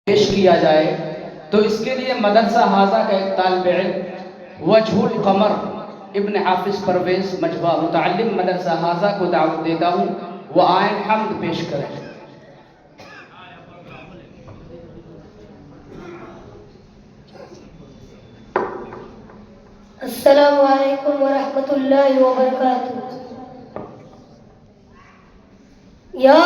पेश किया जाए तो इसके लिए मदरसा हाजा का एक तालिब इल्म वजहुल कमर इब्न हाफिज परवेज मजबा मुतअल्लिम मदरसा हाजा को दावत देता हूँ, वो आए हम्द पेश करें। अस्सलामु अलैकुम व रहमतुल्लाहि व बरकातुहू। या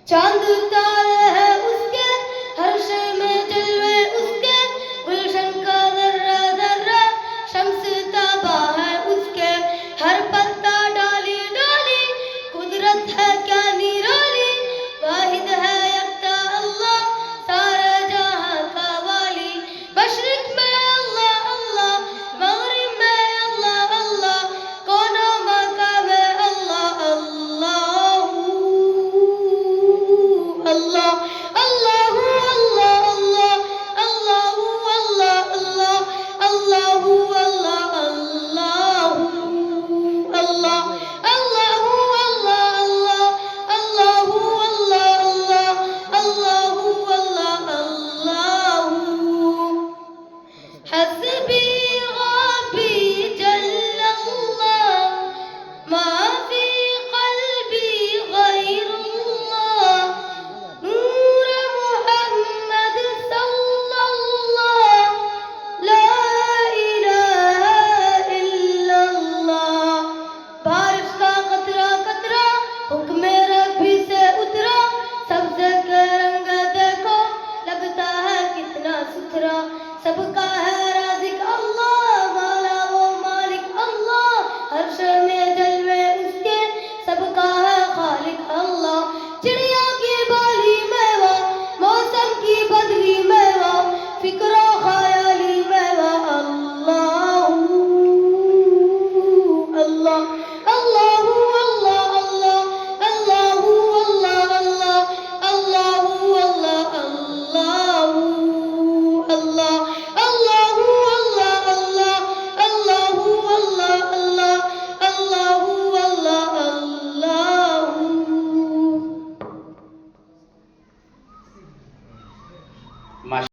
चांद तारे है उसके, हर शे में जलवे उसके, गुलशन का जर्रा जर्रा शम्स ताबा है उसके, हर पत्ता डाली डाली कुदरत है क्या निराली, वाहिद है यकता अल्लाह सारे जहां का वाली, मशरिक में अल्लाह अल्लाह, मगरिब में अल्लाह अल्लाह, कोनों मका में अल्लाह अल्लाह अल्लाह